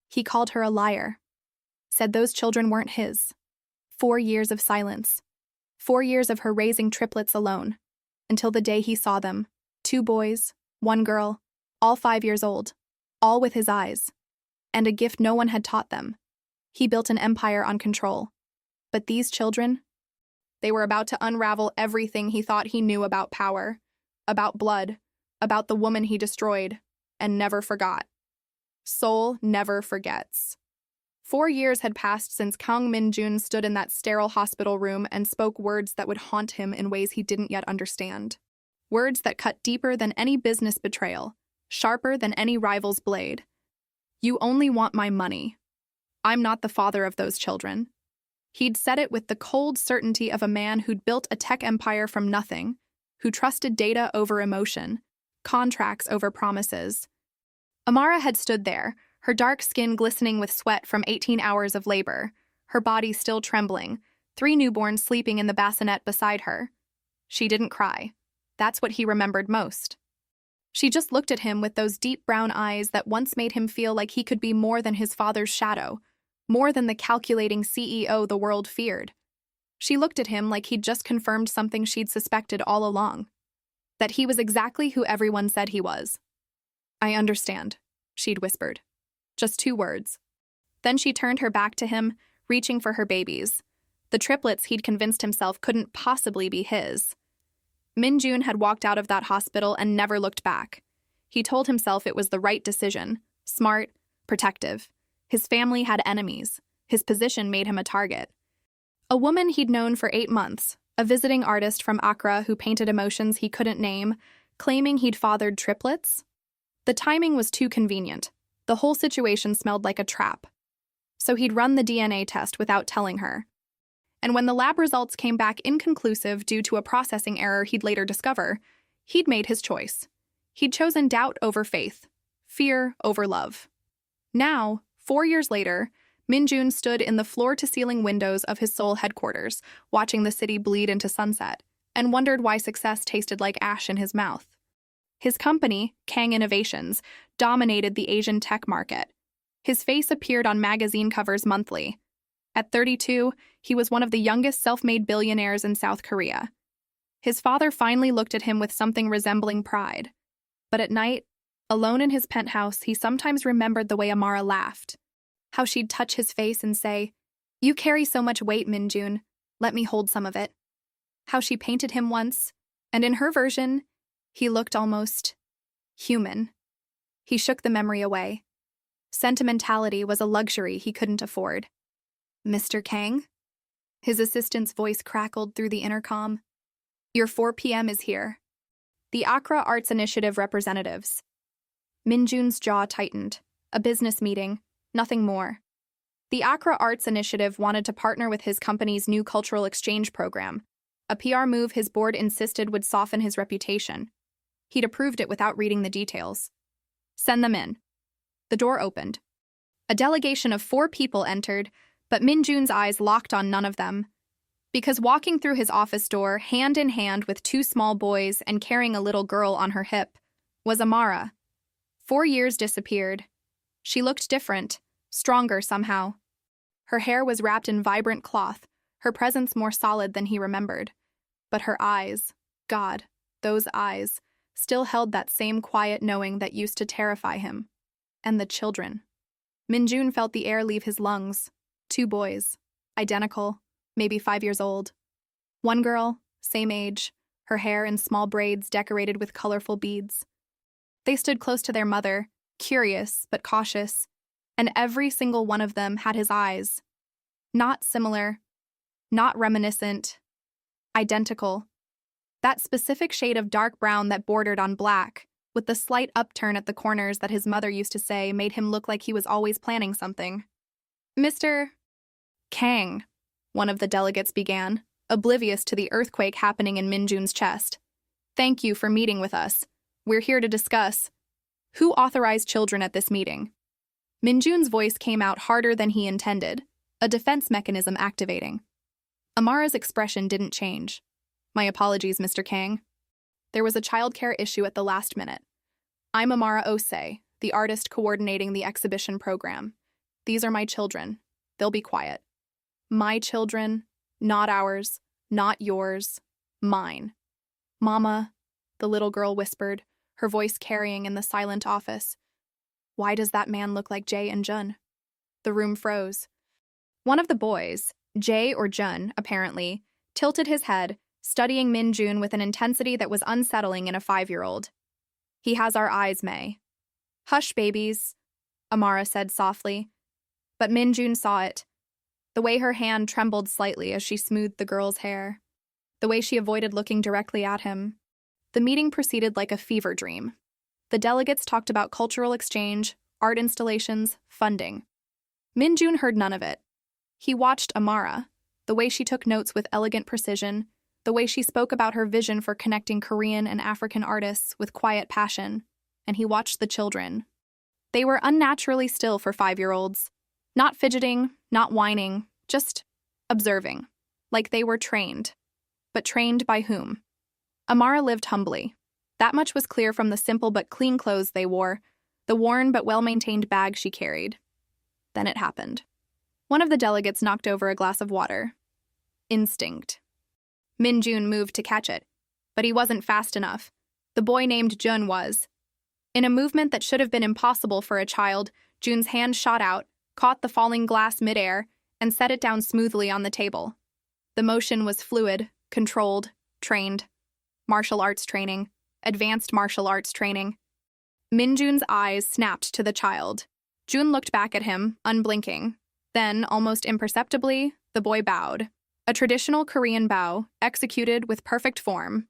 He called her a liar, said those children weren't his. 4 years of silence. 4 years of her raising triplets alone, until the day he saw them. 2 boys, 1 girl, all 5 years old, all with his eyes. And a gift no one had taught them. He built an empire on control. But these children? They were about to unravel everything he thought he knew about power, about blood, about the woman he destroyed, and never forgot. Seoul never forgets. 4 years had passed since Kang Min-jun stood in that sterile hospital room and spoke words that would haunt him in ways he didn't yet understand. Words that cut deeper than any business betrayal, sharper than any rival's blade. You only want my money. I'm not the father of those children. He'd said it with the cold certainty of a man who'd built a tech empire from nothing, who trusted data over emotion, contracts over promises. Amara had stood there, her dark skin glistening with sweat from 18 hours of labor, her body still trembling, 3 newborns sleeping in the bassinet beside her. She didn't cry. That's what he remembered most. She just looked at him with those deep brown eyes that once made him feel like he could be more than his father's shadow, more than the calculating CEO the world feared. She looked at him like he'd just confirmed something she'd suspected all along. That he was exactly who everyone said he was. I understand, she'd whispered. Just 2 words. Then she turned her back to him, reaching for her babies. The triplets he'd convinced himself couldn't possibly be his. Min-jun had walked out of that hospital and never looked back. He told himself it was the right decision, smart, protective. His family had enemies. His position made him a target. A woman he'd known for 8 months, a visiting artist from Accra who painted emotions he couldn't name, claiming he'd fathered triplets? The timing was too convenient. The whole situation smelled like a trap. So he'd run the DNA test without telling her. And when the lab results came back inconclusive due to a processing error he'd later discover, he'd made his choice. He'd chosen doubt over faith, fear over love. Now, 4 years later, Min-jun stood in the floor-to-ceiling windows of his Seoul headquarters, watching the city bleed into sunset, and wondered why success tasted like ash in his mouth. His company, Kang Innovations, dominated the Asian tech market. His face appeared on magazine covers monthly. At 32, he was one of the youngest self-made billionaires in South Korea. His father finally looked at him with something resembling pride. But at night, alone in his penthouse, he sometimes remembered the way Amara laughed. How she'd touch his face and say, "You carry so much weight, Min-jun. Let me hold some of it." How she painted him once, and in her version, he looked almost human. He shook the memory away. Sentimentality was a luxury he couldn't afford. "Mr. Kang?" His assistant's voice crackled through the intercom. "Your 4 p.m. is here." The Accra Arts Initiative representatives. Min-jun's jaw tightened. A business meeting, nothing more. The Accra Arts Initiative wanted to partner with his company's new cultural exchange program, a PR move his board insisted would soften his reputation. He'd approved it without reading the details. "Send them in." The door opened. A delegation of 4 people entered, but Min-jun's eyes locked on none of them. Because walking through his office door, hand in hand with 2 small boys and carrying a little girl on her hip, was Amara. 4 years disappeared. She looked different, stronger somehow. Her hair was wrapped in vibrant cloth, her presence more solid than he remembered. But her eyes, God, those eyes, still held that same quiet knowing that used to terrify him. And the children. Min-jun felt the air leave his lungs. 2 boys, identical, maybe 5 years old. 1 girl, same age, her hair in small braids decorated with colorful beads. They stood close to their mother, curious but cautious, and every single one of them had his eyes. Not similar, not reminiscent, identical. That specific shade of dark brown that bordered on black, with the slight upturn at the corners that his mother used to say made him look like he was always planning something. "Mr. Kang," one of the delegates began, oblivious to the earthquake happening in Min-jun's chest. "Thank you for meeting with us. We're here to discuss who authorized children at this meeting." Min-jun's voice came out harder than he intended, a defense mechanism activating. Amara's expression didn't change. "My apologies, Mr. Kang. There was a childcare issue at the last minute. I'm Amara Osei, the artist coordinating the exhibition program. These are my children. They'll be quiet. My children, not ours, not yours, mine. Mama, the little girl whispered, her voice carrying in the silent office. Why does that man look like Jay and Jun? The room froze. One of the boys, Jay or Jun, apparently, tilted his head, studying Min Jun with an intensity that was unsettling in a 5-year-old. He has our eyes, May. Hush, babies, Amara said softly. But Min Jun saw it. The way her hand trembled slightly as she smoothed the girl's hair. The way she avoided looking directly at him. The meeting proceeded like a fever dream. The delegates talked about cultural exchange, art installations, funding. Min Jun heard none of it. He watched Amara, the way she took notes with elegant precision, the way she spoke about her vision for connecting Korean and African artists with quiet passion, and he watched the children. They were unnaturally still for 5-year-olds. Not fidgeting, not whining, just observing, like they were trained. But trained by whom? Amara lived humbly. That much was clear from the simple but clean clothes they wore, the worn but well-maintained bag she carried. Then it happened. One of the delegates knocked over a glass of water. Instinct. Min Jun moved to catch it, but he wasn't fast enough. The boy named Jun was. In a movement that should have been impossible for a child, Jun's hand shot out, caught the falling glass midair, and set it down smoothly on the table. The motion was fluid, controlled, trained. Martial arts training. Advanced martial arts training. Min Jun's eyes snapped to the child. Jun looked back at him, unblinking. Then, almost imperceptibly, the boy bowed. A traditional Korean bow, executed with perfect form.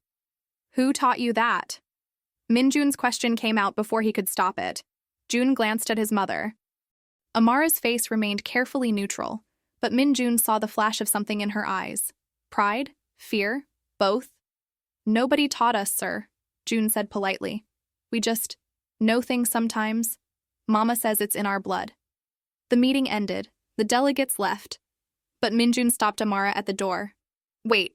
Who taught you that? Min Jun's question came out before he could stop it. Jun glanced at his mother. Amara's face remained carefully neutral, but Min Jun saw the flash of something in her eyes. Pride? Fear? Both? Nobody taught us, sir, Jun said politely. We just know things sometimes. Mama says it's in our blood. The meeting ended. The delegates left. But Min Jun stopped Amara at the door. Wait.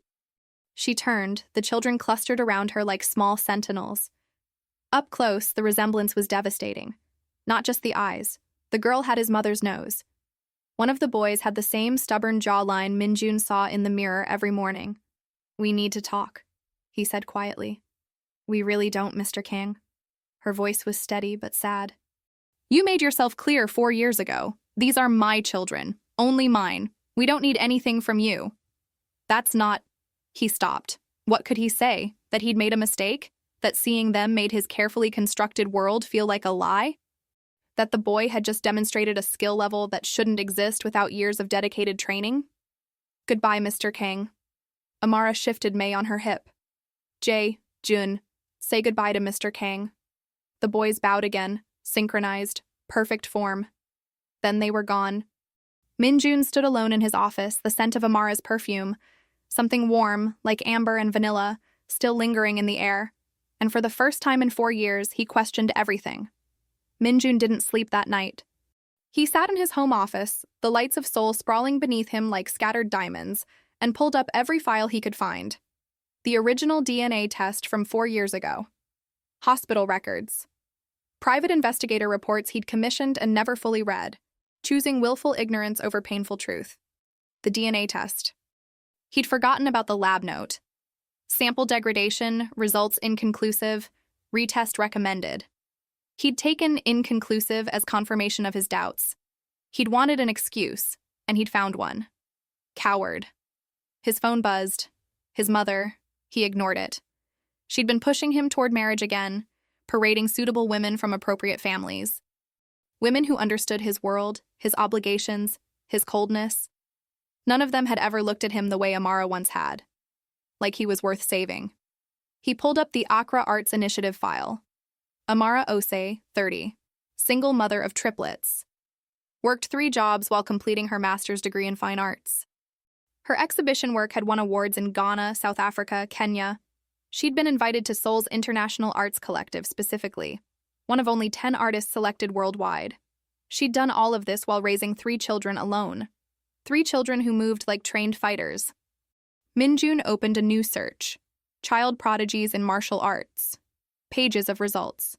She turned, the children clustered around her like small sentinels. Up close, the resemblance was devastating. Not just the eyes. The girl had his mother's nose. One of the boys had the same stubborn jawline Min Jun saw in the mirror every morning. We need to talk, he said quietly. We really don't, Mr. Kang. Her voice was steady but sad. You made yourself clear 4 years ago. These are my children. Only mine. We don't need anything from you. That's not... He stopped. What could he say? That he'd made a mistake? That seeing them made his carefully constructed world feel like a lie? That the boy had just demonstrated a skill level that shouldn't exist without years of dedicated training? Goodbye, Mr. Kang. Amara shifted May on her hip. Jae, Jun, say goodbye to Mr. Kang. The boys bowed again, synchronized, perfect form. Then they were gone. Min Jun stood alone in his office, the scent of Amara's perfume, something warm, like amber and vanilla, still lingering in the air. And for the first time in 4 years, he questioned everything. Min Jun didn't sleep that night. He sat in his home office, the lights of Seoul sprawling beneath him like scattered diamonds, and pulled up every file he could find. The original DNA test from 4 years ago. Hospital records. Private investigator reports he'd commissioned and never fully read, choosing willful ignorance over painful truth. The DNA test. He'd forgotten about the lab note. Sample degradation, results inconclusive, retest recommended. He'd taken inconclusive as confirmation of his doubts. He'd wanted an excuse, and he'd found one. Coward. His phone buzzed. His mother. He ignored it. She'd been pushing him toward marriage again, parading suitable women from appropriate families. Women who understood his world, his obligations, his coldness. None of them had ever looked at him the way Amara once had. Like he was worth saving. He pulled up the Accra Arts Initiative file. Amara Osei, 30. Single mother of triplets. Worked 3 jobs while completing her master's degree in fine arts. Her exhibition work had won awards in Ghana, South Africa, Kenya. She'd been invited to Seoul's International Arts Collective specifically, one of only 10 artists selected worldwide. She'd done all of this while raising 3 children alone. 3 children who moved like trained fighters. Min Jun opened a new search. Child prodigies in martial arts. Pages of results.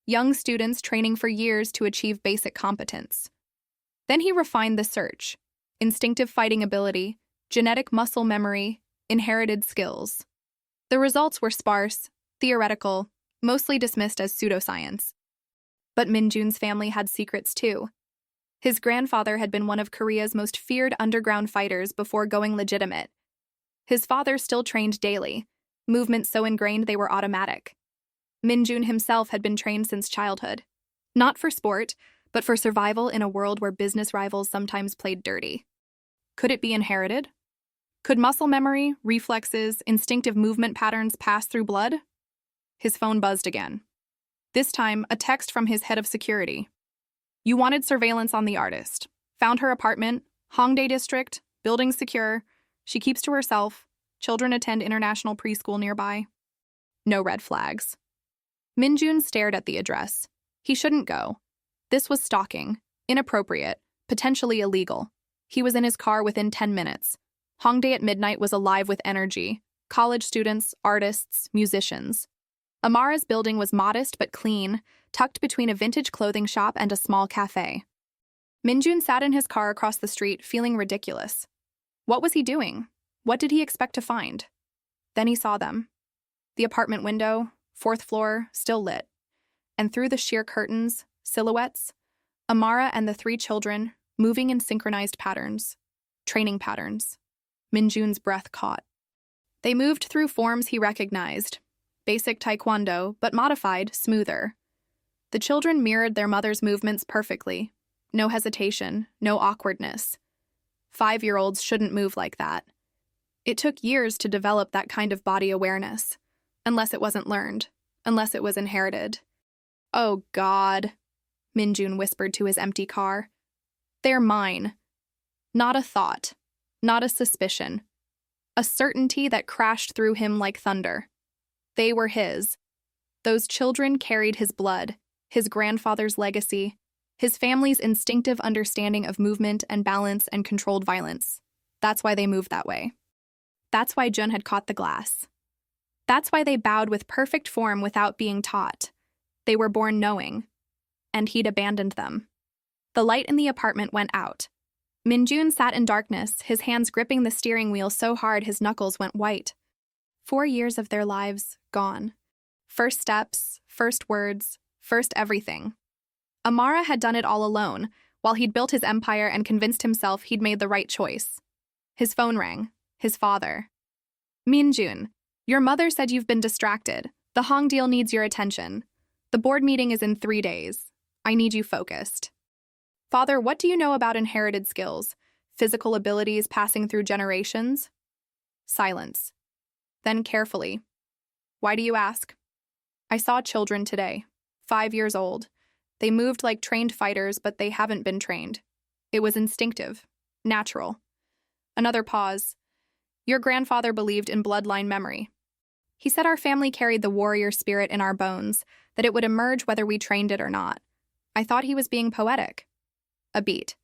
Young students training for years to achieve basic competence. Then he refined the search: instinctive fighting ability, genetic muscle memory, inherited skills. The results were sparse, theoretical, mostly dismissed as pseudoscience. But Minjun's family had secrets too. His grandfather had been one of Korea's most feared underground fighters before going legitimate. His father still trained daily, movements so ingrained they were automatic. Minjun himself had been trained since childhood. Not for sport, but for survival in a world where business rivals sometimes played dirty. Could it be inherited? Could muscle memory, reflexes, instinctive movement patterns pass through blood? His phone buzzed again. This time, a text from his head of security. You wanted surveillance on the artist. Found her apartment, Hongdae district, building secure. She keeps to herself. Children attend international preschool nearby. No red flags. Minjun stared at the address. He shouldn't go. This was stalking, inappropriate, potentially illegal. He was in his car within 10 minutes. Hongdae at midnight was alive with energy. College students, artists, musicians. Amara's building was modest but clean, tucked between a vintage clothing shop and a small cafe. Minjun sat in his car across the street, feeling ridiculous. What was he doing? What did he expect to find? Then he saw them. The apartment window, 4th floor, still lit. And through the sheer curtains, silhouettes, Amara and the 3 children, moving in synchronized patterns. Training patterns. Minjun's breath caught. They moved through forms he recognized. Basic taekwondo, but modified, smoother. The children mirrored their mother's movements perfectly. No hesitation, no awkwardness. 5-year-olds shouldn't move like that. It took years to develop that kind of body awareness. Unless it wasn't learned. Unless it was inherited. Oh, God, Minjun whispered to his empty car. They're mine. Not a thought. Not a suspicion. A certainty that crashed through him like thunder. They were his. Those children carried his blood, his grandfather's legacy, his family's instinctive understanding of movement and balance and controlled violence. That's why they moved that way. That's why Jun had caught the glass. That's why they bowed with perfect form without being taught. They were born knowing. And he'd abandoned them. The light in the apartment went out. Minjun sat in darkness, his hands gripping the steering wheel so hard his knuckles went white. 4 years of their lives gone. First steps, first words, first everything. Amara had done it all alone, while he'd built his empire and convinced himself he'd made the right choice. His phone rang. His father. Minjun, your mother said you've been distracted. The Hong deal needs your attention. The board meeting is in 3 days. I need you focused. Father, what do you know about inherited skills? Physical abilities passing through generations? Silence. Then carefully. Why do you ask? I saw children today, 5 years old. They moved like trained fighters, but they haven't been trained. It was instinctive, natural. Another pause. Your grandfather believed in bloodline memory. He said our family carried the warrior spirit in our bones, that it would emerge whether we trained it or not. I thought he was being poetic. A beat.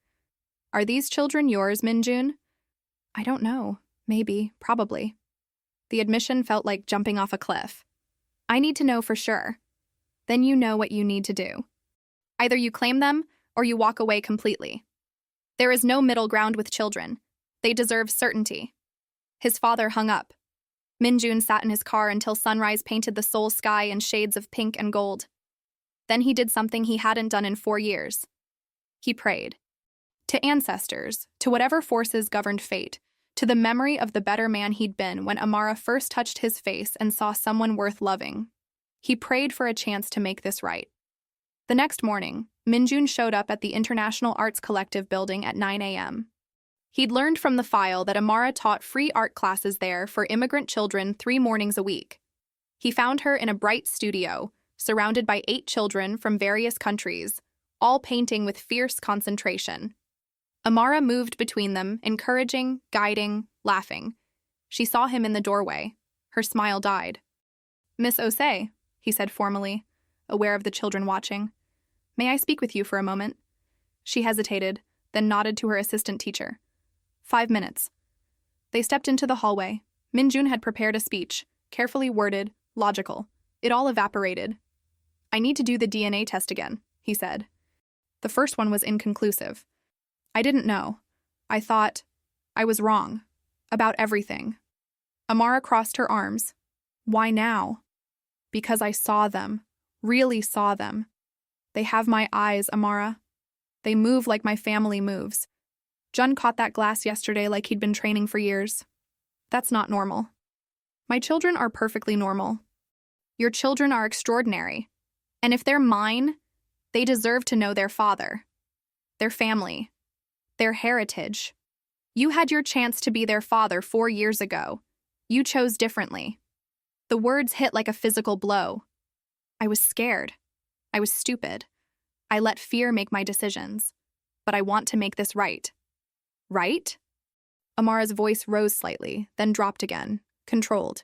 Are these children yours, Minjun? I don't know. Maybe. Probably. The admission felt like jumping off a cliff. I need to know for sure. Then you know what you need to do. Either you claim them, or you walk away completely. There is no middle ground with children. They deserve certainty. His father hung up. Minjun sat in his car until sunrise painted the Seoul sky in shades of pink and gold. Then he did something he hadn't done in 4 years. He prayed. To ancestors, to whatever forces governed fate, to the memory of the better man he'd been when Amara first touched his face and saw someone worth loving. He prayed for a chance to make this right. The next morning, Minjun showed up at the International Arts Collective building at 9 a.m. He'd learned from the file that Amara taught free art classes there for immigrant children 3 mornings a week. He found her in a bright studio, surrounded by 8 children from various countries, all painting with fierce concentration. Amara moved between them, encouraging, guiding, laughing. She saw him in the doorway. Her smile died. Miss Osei, he said formally, aware of the children watching. May I speak with you for a moment? She hesitated, then nodded to her assistant teacher. 5 minutes. They stepped into the hallway. Minjun had prepared a speech, carefully worded, logical. It all evaporated. I need to do the DNA test again, he said. The first one was inconclusive. I didn't know. I thought I was wrong. About everything. Amara crossed her arms. Why now? Because I saw them. Really saw them. They have my eyes, Amara. They move like my family moves. Jun caught that glass yesterday like he'd been training for years. That's not normal. My children are perfectly normal. Your children are extraordinary. And if they're mine, they deserve to know their father, their family, their heritage. You had your chance to be their father 4 years ago. You chose differently. The words hit like a physical blow. I was scared. I was stupid. I let fear make my decisions. But I want to make this right. Right? Amara's voice rose slightly, then dropped again, controlled.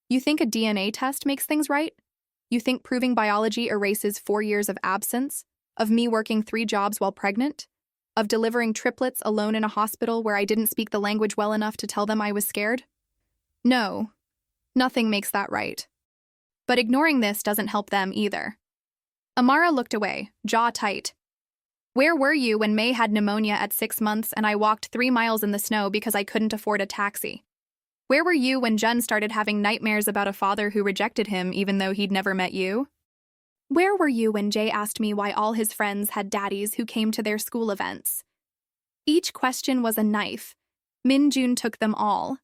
You think a DNA test makes things right? You think proving biology erases 4 years of absence? Of me working 3 jobs while pregnant? Of delivering triplets alone in a hospital where I didn't speak the language well enough to tell them I was scared? No, nothing makes that right. But ignoring this doesn't help them either. Amara looked away, jaw tight. Where were you when May had pneumonia at 6 months and I walked 3 miles in the snow because I couldn't afford a taxi? Where were you when Jun started having nightmares about a father who rejected him even though he'd never met you? Where were you when Jay asked me why all his friends had daddies who came to their school events? Each question was a knife. Min Jun took them all.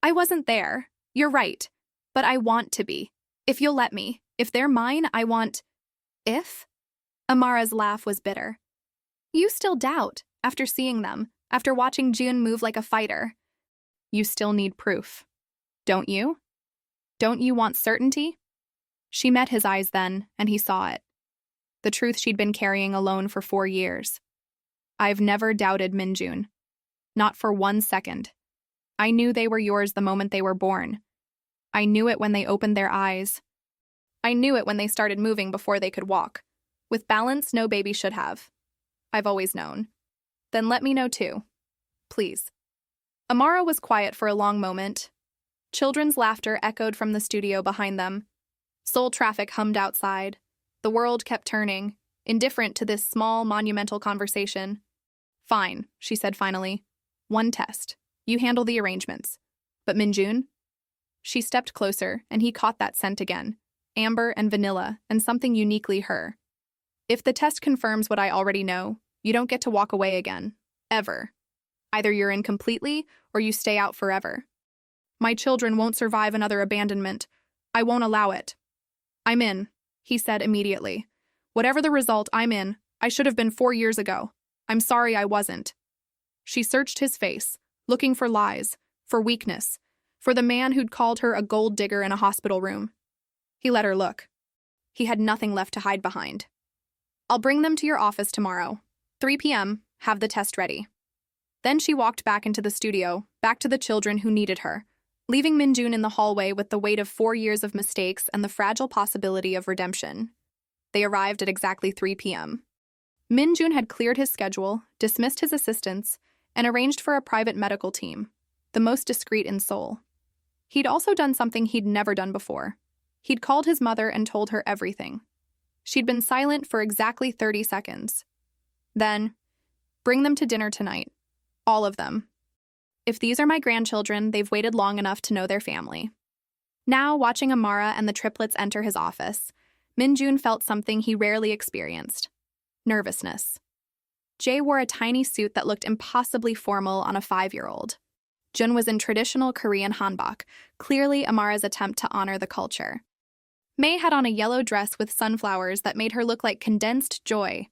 I wasn't there. You're right. But I want to be. If you'll let me. If they're mine, I want... If? Amara's laugh was bitter. You still doubt, after seeing them, after watching Jun move like a fighter. You still need proof. Don't you? Don't you want certainty? She met his eyes then, and he saw it. The truth she'd been carrying alone for 4 years. I've never doubted Min Jun. Not for 1 second. I knew they were yours the moment they were born. I knew it when they opened their eyes. I knew it when they started moving before they could walk. With balance no baby should have. I've always known. Then let me know too. Please. Amara was quiet for a long moment. Children's laughter echoed from the studio behind them. Soul traffic hummed outside. The world kept turning, indifferent to this small, monumental conversation. Fine, she said finally. 1 test. You handle the arrangements. But Min Jun? She stepped closer, and he caught that scent again. Amber and vanilla, and something uniquely her. If the test confirms what I already know, you don't get to walk away again. Ever. Either you're in completely, or you stay out forever. My children won't survive another abandonment. I won't allow it. I'm in, he said immediately. Whatever the result, I'm in. I should have been 4 years ago. I'm sorry I wasn't. She searched his face, looking for lies, for weakness, for the man who'd called her a gold digger in a hospital room. He let her look. He had nothing left to hide behind. I'll bring them to your office tomorrow. 3 p.m., have the test ready. Then she walked back into the studio, back to the children who needed her, leaving Min Jun in the hallway with the weight of 4 years of mistakes and the fragile possibility of redemption. They arrived at exactly 3 p.m. Min Jun had cleared his schedule, dismissed his assistants, and arranged for a private medical team, the most discreet in Seoul. He'd also done something he'd never done before. He'd called his mother and told her everything. She'd been silent for exactly 30 seconds. Then, bring them to dinner tonight. All of them. If these are my grandchildren, they've waited long enough to know their family. Now, watching Amara and the triplets enter his office, Min Jun felt something he rarely experienced. Nervousness. Jae wore a tiny suit that looked impossibly formal on a 5-year-old. Jun was in traditional Korean hanbok, clearly Amara's attempt to honor the culture. May had on a yellow dress with sunflowers that made her look like condensed joy.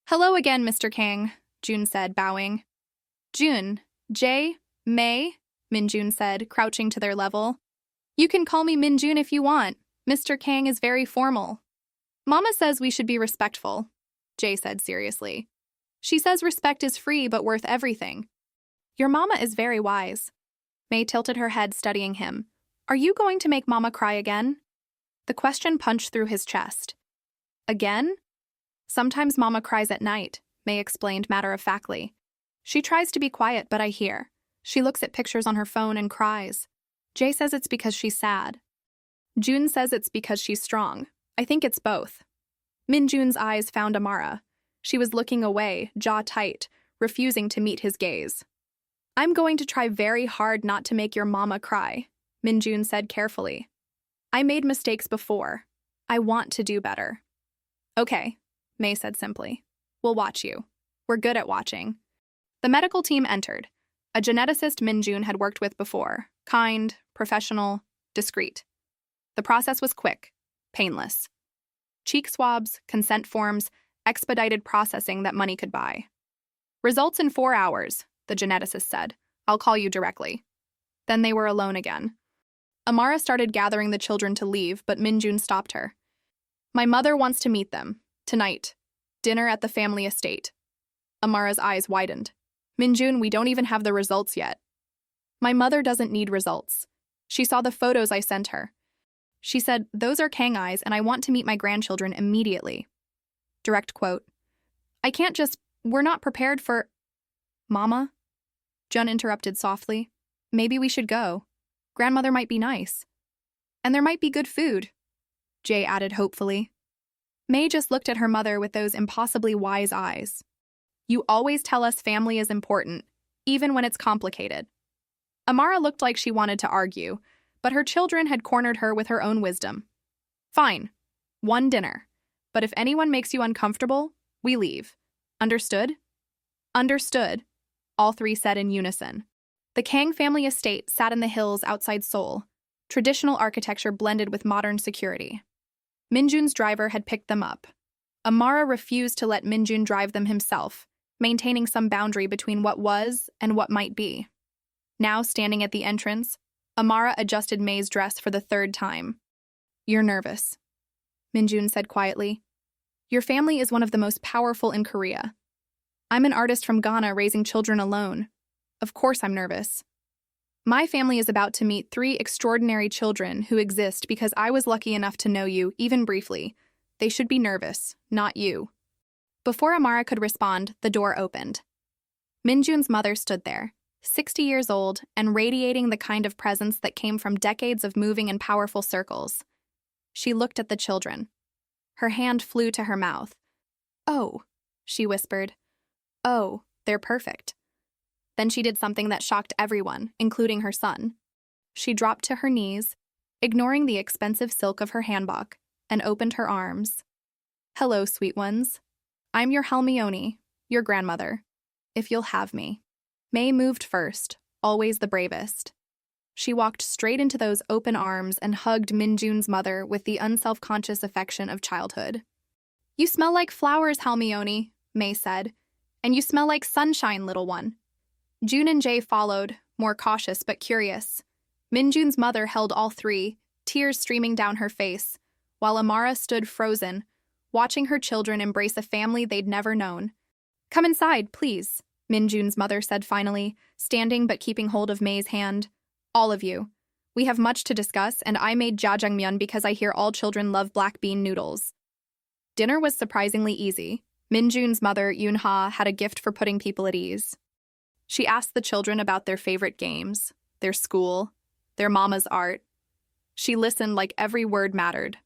Hello again, Mr. Kang, Jun said, bowing. Jun, Jae, May, Min Jun said, crouching to their level. You can call me Min Jun if you want. Mr. Kang is very formal. Mama says we should be respectful, Jae said seriously. She says respect is free but worth everything. Your mama is very wise. May tilted her head, studying him. Are you going to make Mama cry again? The question punched through his chest. Again? Sometimes Mama cries at night, May explained matter-of-factly. She tries to be quiet, but I hear. She looks at pictures on her phone and cries. Jae says it's because she's sad. Jun says it's because she's strong. I think it's both. Min Jun's eyes found Amara. She was looking away, jaw tight, refusing to meet his gaze. "I'm going to try very hard not to make your mama cry," Minjun said carefully. "I made mistakes before. I want to do better." "Okay," May said simply. "We'll watch you. We're good at watching." The medical team entered. A geneticist Minjun had worked with before. Kind, professional, discreet. The process was quick, painless. Cheek swabs, consent forms, expedited processing that money could buy. "Results in 4 hours," the geneticist said. "I'll call you directly." Then they were alone again. Amara started gathering the children to leave, but Minjun stopped her. "My mother wants to meet them. Tonight. Dinner at the family estate." Amara's eyes widened. "Minjun, we don't even have the results yet." "My mother doesn't need results. She saw the photos I sent her. She said, 'Those are Kang eyes, and I want to meet my grandchildren immediately.'" Direct quote. "I can't just, we're not prepared for—" "Mama?" Jun interrupted softly. "Maybe we should go. Grandmother might be nice. And there might be good food," Jay added hopefully. May just looked at her mother with those impossibly wise eyes. "You always tell us family is important, even when it's complicated." Amara looked like she wanted to argue, but her children had cornered her with her own wisdom. "Fine. One dinner. But if anyone makes you uncomfortable, we leave. Understood?" "Understood," all three said in unison. The Kang family estate sat in the hills outside Seoul, traditional architecture blended with modern security. Minjun's driver had picked them up. Amara refused to let Minjun drive them himself, maintaining some boundary between what was and what might be. Now, standing at the entrance, Amara adjusted May's dress for the 3rd time. "You're nervous," Minjun said quietly. "Your family is one of the most powerful in Korea. I'm an artist from Ghana raising children alone. Of course I'm nervous. My family is about to meet 3 extraordinary children who exist because I was lucky enough to know you, even briefly. They should be nervous, not you." Before Amara could respond, the door opened. Minjun's mother stood there, 60 years old and radiating the kind of presence that came from decades of moving in powerful circles. She looked at the children. Her hand flew to her mouth. "Oh," she whispered. "Oh, they're perfect." Then she did something that shocked everyone, including her son. She dropped to her knees, ignoring the expensive silk of her hanbok, and opened her arms. "Hello, sweet ones. I'm your Halmione, your grandmother. If you'll have me." May moved first, always the bravest. She walked straight into those open arms and hugged Minjun's mother with the unself-conscious affection of childhood. "You smell like flowers, Halmione," May said. "And you smell like sunshine, little one." Jun and Jay followed, more cautious but curious. Minjun's mother held all 3, tears streaming down her face, while Amara stood frozen, watching her children embrace a family they'd never known. "Come inside, please," Minjun's mother said finally, standing but keeping hold of May's hand. "All of you. We have much to discuss, and I made jjajangmyeon because I hear all children love black bean noodles." Dinner was surprisingly easy. Minjun's mother, Yoonha, had a gift for putting people at ease. She asked the children about their favorite games, their school, their mama's art. She listened like every word mattered.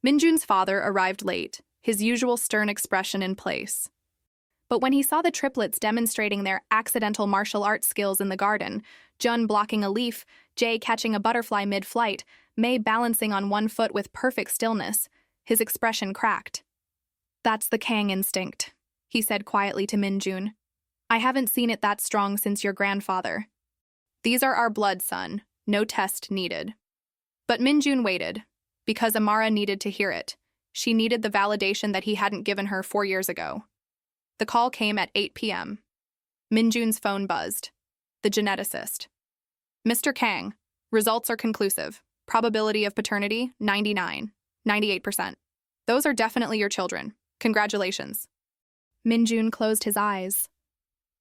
Minjun's father arrived late, his usual stern expression in place. But when he saw the triplets demonstrating their accidental martial arts skills in the garden, Jun blocking a leaf, Jay catching a butterfly mid-flight, May balancing on one foot with perfect stillness, his expression cracked. "That's the Kang instinct," he said quietly to Minjun. "I haven't seen it that strong since your grandfather. These are our blood, son. No test needed." But Minjun waited, because Amara needed to hear it. She needed the validation that he hadn't given her 4 years ago. The call came at 8 p.m. Minjun's phone buzzed. The geneticist. "Mr. Kang, results are conclusive. Probability of paternity, 99, 98%. Those are definitely your children. Congratulations." Minjun closed his eyes.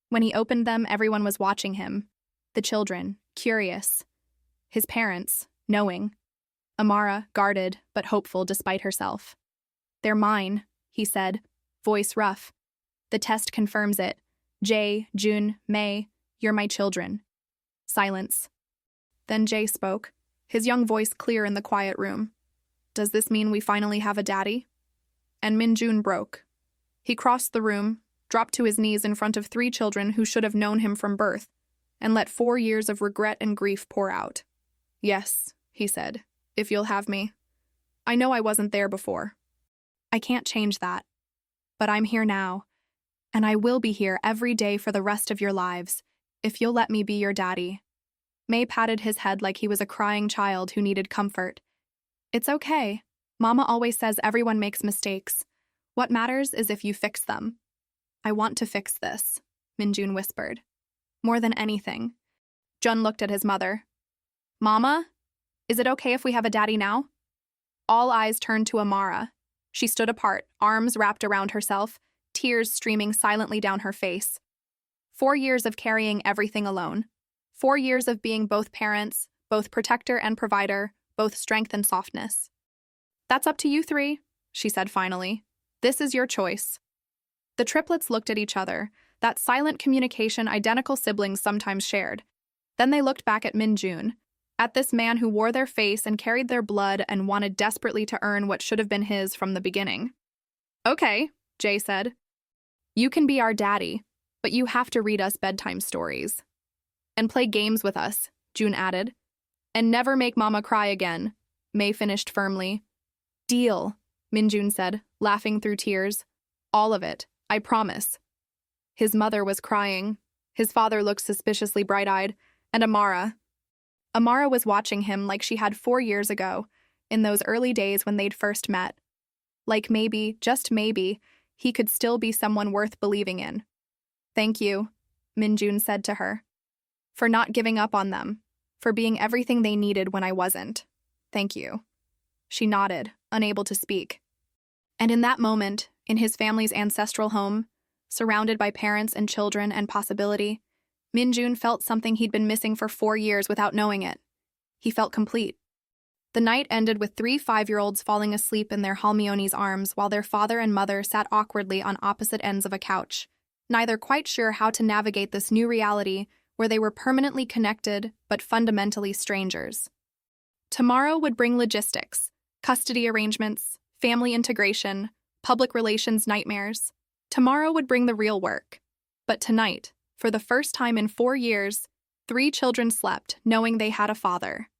When he opened them, everyone was watching him. The children, curious. His parents, knowing. Amara, guarded, but hopeful despite herself. "They're mine," he said, voice rough. "The test confirms it. Jay, Jun, May, you're my children." Silence. Then Jay spoke, his young voice clear in the quiet room. "Does this mean we finally have a daddy?" And Minjun broke. He crossed the room, dropped to his knees in front of 3 children who should have known him from birth, and let 4 years of regret and grief pour out. "Yes," he said, "if you'll have me. I know I wasn't there before. I can't change that. But I'm here now, and I will be here every day for the rest of your lives, if you'll let me be your daddy." May patted his head like he was a crying child who needed comfort. "It's okay. Mama always says everyone makes mistakes. What matters is if you fix them." "I want to fix this," Minjun whispered. "More than anything." Jun looked at his mother. "Mama, is it okay if we have a daddy now?" All eyes turned to Amara. She stood apart, arms wrapped around herself, tears streaming silently down her face. 4 years of carrying everything alone. 4 years of being both parents, both protector and provider, both strength and softness. "That's up to you 3, she said finally. "This is your choice." The triplets looked at each other, that silent communication identical siblings sometimes shared. Then they looked back at Minjun, at this man who wore their face and carried their blood and wanted desperately to earn what should have been his from the beginning. "Okay," Jay said. "You can be our daddy, but you have to read us bedtime stories. And play games with us," June added. "And never make Mama cry again," May finished firmly. "Deal," Minjun said, laughing through tears. "All of it, I promise." His mother was crying. His father looked suspiciously bright-eyed, and Amara was watching him like she had 4 years ago, in those early days when they'd first met. Like maybe, just maybe, he could still be someone worth believing in. "Thank you," Minjun said to her. "For not giving up on them, for being everything they needed when I wasn't. Thank you." She nodded, unable to speak. And in that moment, in his family's ancestral home, surrounded by parents and children and possibility, Minjun felt something he'd been missing for 4 years without knowing it. He felt complete. The night ended with 3 5-year-olds falling asleep in their Halmioni's arms while their father and mother sat awkwardly on opposite ends of a couch, neither quite sure how to navigate this new reality where they were permanently connected but fundamentally strangers. Tomorrow would bring logistics, custody arrangements, family integration, public relations nightmares. Tomorrow would bring the real work. But tonight, for the first time in 4 years, 3 children slept knowing they had a father.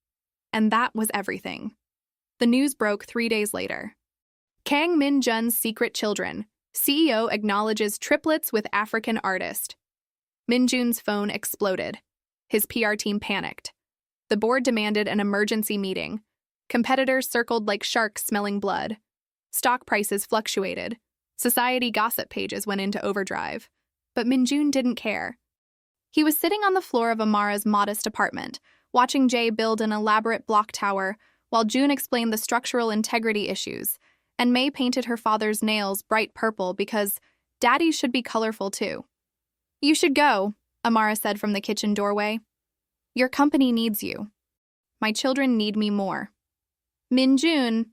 And that was everything. The news broke 3 days later. Kang Min-jun's secret children. CEO acknowledges triplets with African artist. Minjun's phone exploded. His PR team panicked. The board demanded an emergency meeting. Competitors circled like sharks smelling blood. Stock prices fluctuated. Society gossip pages went into overdrive. But Minjun didn't care. He was sitting on the floor of Amara's modest apartment, watching Jay build an elaborate block tower, while June explained the structural integrity issues, and May painted her father's nails bright purple because daddies should be colorful too. "You should go," Amara said from the kitchen doorway. "Your company needs you. My children need me more." "Minjun,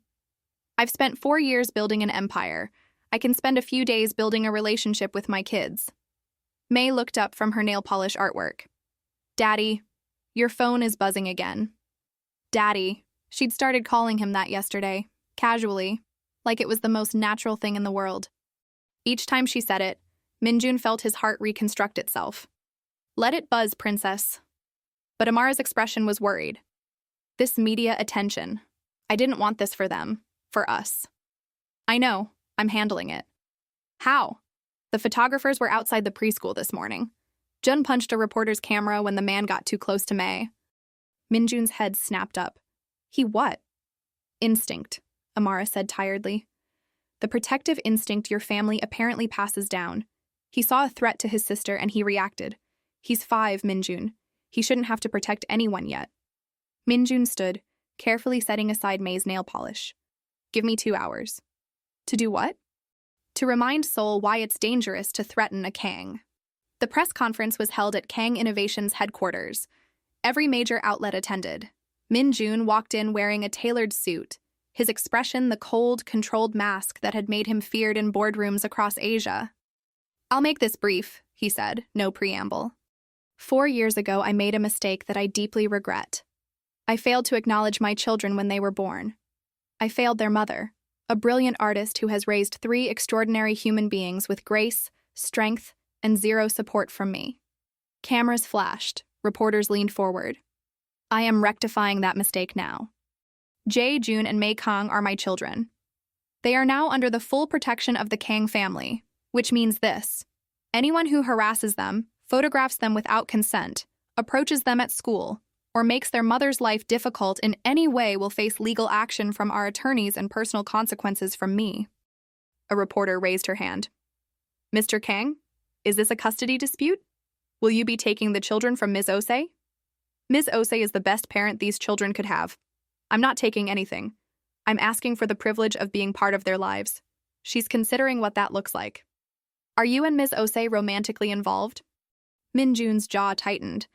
I've spent 4 years building an empire. I can spend a few days building a relationship with my kids." May looked up from her nail polish artwork. "Daddy, your phone is buzzing again." Daddy. She'd started calling him that yesterday, casually, like it was the most natural thing in the world. Each time she said it, Minjun felt his heart reconstruct itself. "Let it buzz, princess." But Amara's expression was worried. "This media attention. I didn't want this for them, for us." "I know, I'm handling it." "How?" "The photographers were outside the preschool this morning. Jun punched a reporter's camera when the man got too close to May." Minjun's head snapped up. "He what?" "Instinct," Amara said tiredly. "The protective instinct your family apparently passes down. He saw a threat to his sister and he reacted. He's 5, Minjun. He shouldn't have to protect anyone yet." Minjun stood, carefully setting aside May's nail polish. "Give me 2 hours." "To do what?" "To remind Seoul why it's dangerous to threaten a Kang." The press conference was held at Kang Innovations headquarters. Every major outlet attended. Minjun walked in wearing a tailored suit, his expression the cold, controlled mask that had made him feared in boardrooms across Asia. "I'll make this brief," he said, no preamble. 4 years ago, I made a mistake that I deeply regret. I failed to acknowledge my children when they were born. I failed their mother, a brilliant artist who has raised 3 extraordinary human beings with grace, strength, and zero support from me. Cameras flashed. Reporters leaned forward. I am rectifying that mistake now. Jae, Jun, and Mei Kang are my children. They are now under the full protection of the Kang family, which means this. Anyone who harasses them, photographs them without consent, approaches them at school, or makes their mother's life difficult in any way will face legal action from our attorneys and personal consequences from me. A reporter raised her hand. Mr. Kang, is this a custody dispute? Will you be taking the children from Ms. Osei? Ms. Osei is the best parent these children could have. I'm not taking anything. I'm asking for the privilege of being part of their lives. She's considering what that looks like. Are you and Ms. Osei romantically involved? Min Jun's jaw tightened.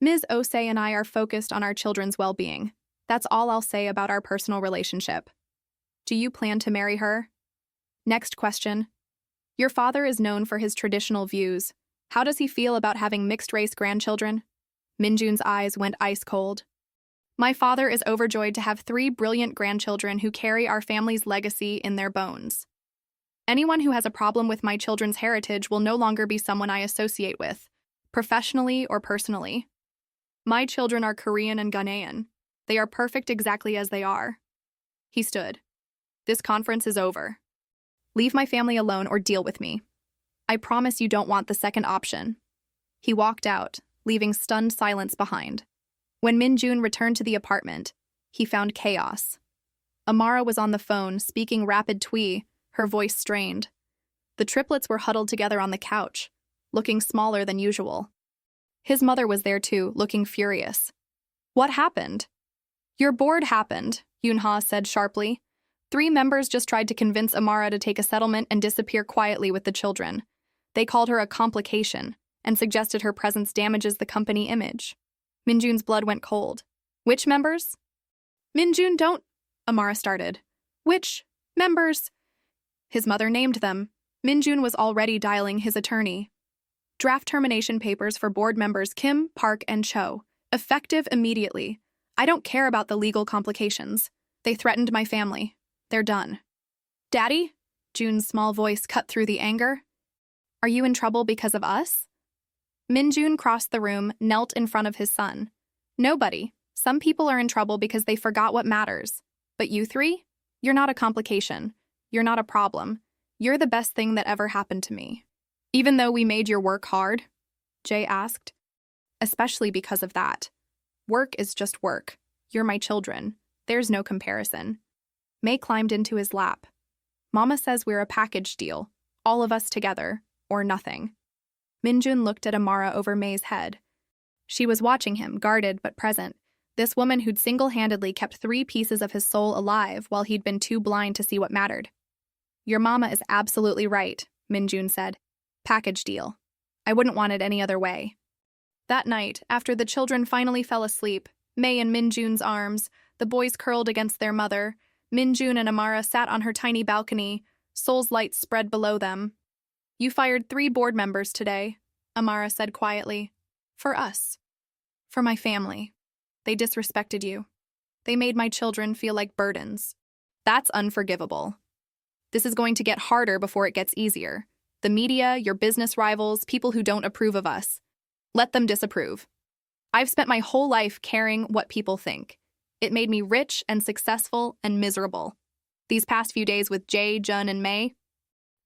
Ms. Osei and I are focused on our children's well-being. That's all I'll say about our personal relationship. Do you plan to marry her? Next question. Your father is known for his traditional views. How does he feel about having mixed-race grandchildren? Min Jun's eyes went ice-cold. My father is overjoyed to have 3 brilliant grandchildren who carry our family's legacy in their bones. Anyone who has a problem with my children's heritage will no longer be someone I associate with, professionally or personally. My children are Korean and Ghanaian. They are perfect exactly as they are. He stood. This conference is over. Leave my family alone or deal with me. I promise you don't want the second option. He walked out, leaving stunned silence behind. When Min Jun returned to the apartment, he found chaos. Amara was on the phone, speaking rapid Twi, her voice strained. The triplets were huddled together on the couch, looking smaller than usual. His mother was there too, looking furious. What happened? Your board happened, Yoonha said sharply. 3 members just tried to convince Amara to take a settlement and disappear quietly with the children. They called her a complication and suggested her presence damages the company image. Min Jun's blood went cold. Which members? Min Jun, don't... Amara started. Which members? His mother named them. Min Jun was already dialing his attorney. Draft termination papers for board members Kim, Park, and Cho. Effective immediately. I don't care about the legal complications. They threatened my family. They're done. Daddy? Jun's small voice cut through the anger. Are you in trouble because of us? Min Jun crossed the room, knelt in front of his son. Nobody. Some people are in trouble because they forgot what matters. But you 3? You're not a complication. You're not a problem. You're the best thing that ever happened to me. Even though we made your work hard? Jay asked. Especially because of that. Work is just work. You're my children. There's no comparison. May climbed into his lap. Mama says we're a package deal. All of us together, or nothing. Min Jun looked at Amara over May's head. She was watching him, guarded but present. This woman who'd single-handedly kept 3 pieces of his soul alive while he'd been too blind to see what mattered. Your mama is absolutely right, Min Jun said. Package deal. I wouldn't want it any other way. That night, after the children finally fell asleep, May in Min Jun's arms, the boys curled against their mother, Min Jun and Amara sat on her tiny balcony, Soul's light spread below them. You fired 3 board members today, Amara said quietly. For us. For my family. They disrespected you. They made my children feel like burdens. That's unforgivable. This is going to get harder before it gets easier. The media, your business rivals, people who don't approve of us. Let them disapprove. I've spent my whole life caring what people think. It made me rich and successful and miserable. These past few days with Jae, Jun, and May,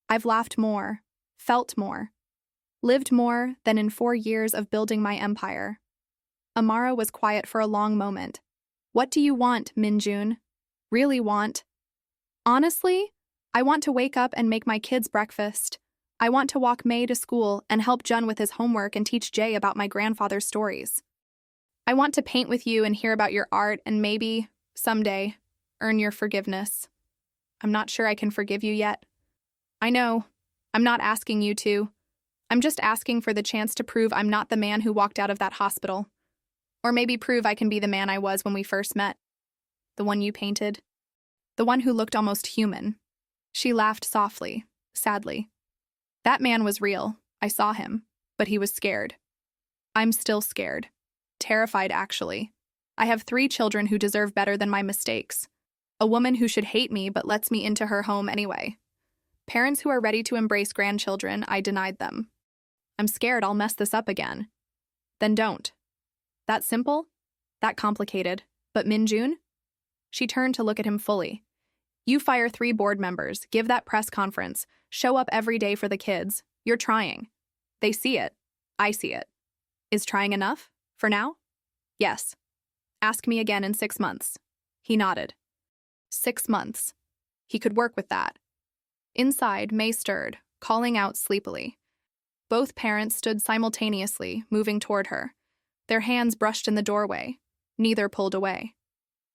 I've laughed more, felt more, lived more than in 4 years of building my empire. Amara was quiet for a long moment. What do you want, Min Jun? Really want? Honestly, I want to wake up and make my kids breakfast. I want to walk May to school and help Jun with his homework and teach Jae about my grandfather's stories. I want to paint with you and hear about your art and maybe, someday, earn your forgiveness. I'm not sure I can forgive you yet. I know. I'm not asking you to. I'm just asking for the chance to prove I'm not the man who walked out of that hospital. Or maybe prove I can be the man I was when we first met. The one you painted. The one who looked almost human. She laughed softly, sadly. That man was real. I saw him. But he was scared. I'm still scared. Terrified, actually. I have 3 children who deserve better than my mistakes. A woman who should hate me but lets me into her home anyway. Parents who are ready to embrace grandchildren, I denied them. I'm scared I'll mess this up again. Then don't. That simple? That complicated. But Minjun? She turned to look at him fully. You fire 3 board members, give that press conference, show up every day for the kids. You're trying. They see it. I see it. Is trying enough? For now? Yes. Ask me again in 6 months. He nodded. 6 months. He could work with that. Inside, May stirred, calling out sleepily. Both parents stood simultaneously, moving toward her. Their hands brushed in the doorway. Neither pulled away.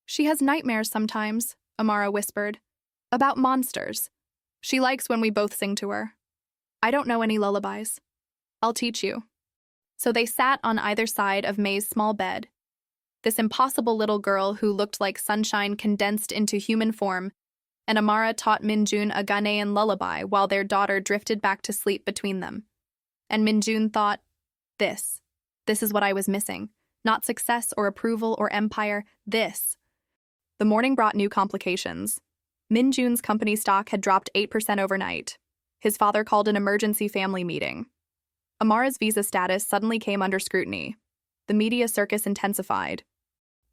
She has nightmares sometimes, Amara whispered. About monsters. She likes when we both sing to her. I don't know any lullabies. I'll teach you. So they sat on either side of May's small bed. This impossible little girl who looked like sunshine condensed into human form, and Amara taught Minjun a Ghanaian lullaby while their daughter drifted back to sleep between them. And Minjun thought, this is what I was missing. Not success or approval or empire, this. The morning brought new complications. Minjun's company stock had dropped 8% overnight. His father called an emergency family meeting. Amara's visa status suddenly came under scrutiny. The media circus intensified.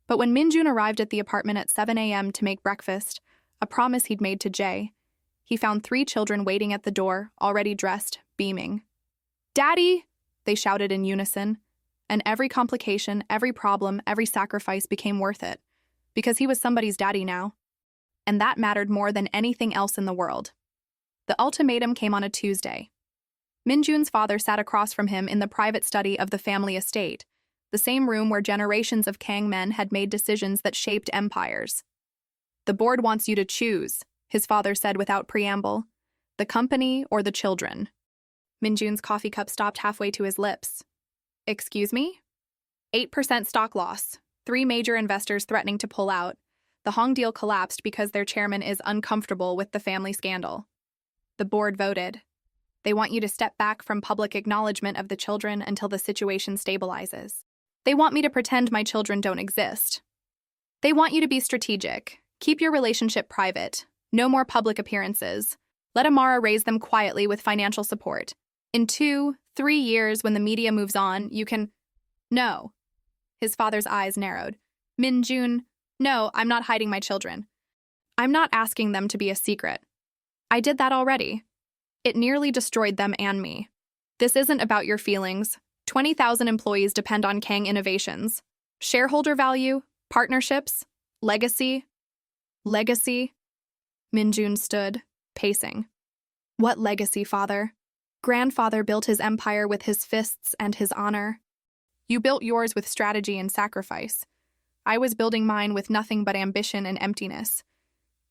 But when Minjun arrived at the apartment at 7 a.m. to make breakfast, a promise he'd made to Jay, he found 3 children waiting at the door, already dressed, beaming. Daddy! They shouted in unison. And every complication, every problem, every sacrifice became worth it. Because he was somebody's daddy now. And that mattered more than anything else in the world. The ultimatum came on a Tuesday. Minjun's father sat across from him in the private study of the family estate, the same room where generations of Kang men had made decisions that shaped empires. The board wants you to choose, his father said without preamble. The company or the children. Minjun's coffee cup stopped halfway to his lips. Excuse me? 8% stock loss. 3 major investors threatening to pull out. The Hong deal collapsed because their chairman is uncomfortable with the family scandal. The board voted. They want you to step back from public acknowledgement of the children until the situation stabilizes. They want me to pretend my children don't exist. They want you to be strategic. Keep your relationship private. No more public appearances. Let Amara raise them quietly with financial support. In 2-3 years, when the media moves on, you can... No. His father's eyes narrowed. Minjun, no, I'm not hiding my children. I'm not asking them to be a secret. I did that already. It nearly destroyed them and me. This isn't about your feelings. 20,000 employees depend on Kang Innovations. Shareholder value, partnerships, legacy. Legacy? Minjun stood, pacing. What legacy, father? Grandfather built his empire with his fists and his honor. You built yours with strategy and sacrifice. I was building mine with nothing but ambition and emptiness.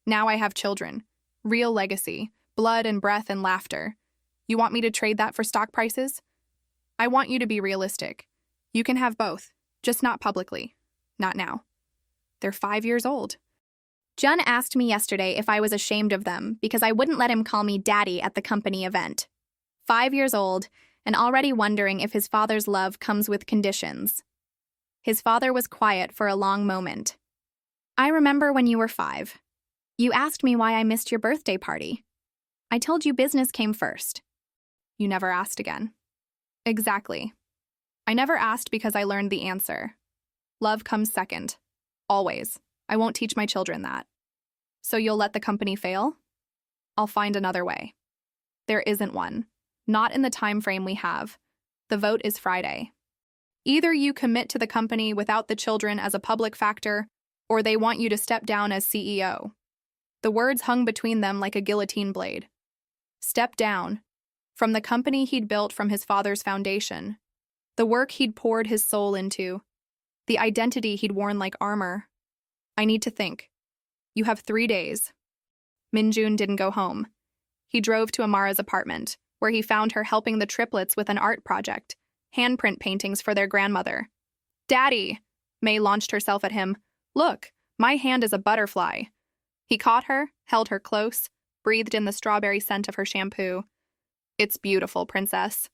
Now I have children. Real legacy, blood and breath and laughter. You want me to trade that for stock prices? I want you to be realistic. You can have both, just not publicly. Not now. They're 5 years old. Jun asked me yesterday if I was ashamed of them because I wouldn't let him call me daddy at the company event. 5 years old, and already wondering if his father's love comes with conditions. His father was quiet for a long moment. I remember when you were 5. You asked me why I missed your birthday party. I told you business came first. You never asked again. Exactly. I never asked because I learned the answer. Love comes second. Always. I won't teach my children that. So you'll let the company fail? I'll find another way. There isn't one. Not in the time frame we have. The vote is Friday. Either you commit to the company without the children as a public factor, or they want you to step down as CEO. The words hung between them like a guillotine blade. Step down. From the company he'd built from his father's foundation. The work he'd poured his soul into. The identity he'd worn like armor. I need to think. You have 3 days. Minjun didn't go home. He drove to Amara's apartment, where he found her helping the triplets with an art project, handprint paintings for their grandmother. Daddy! May launched herself at him. Look, my hand is a butterfly. He caught her, held her close, breathed in the strawberry scent of her shampoo. It's beautiful, princess.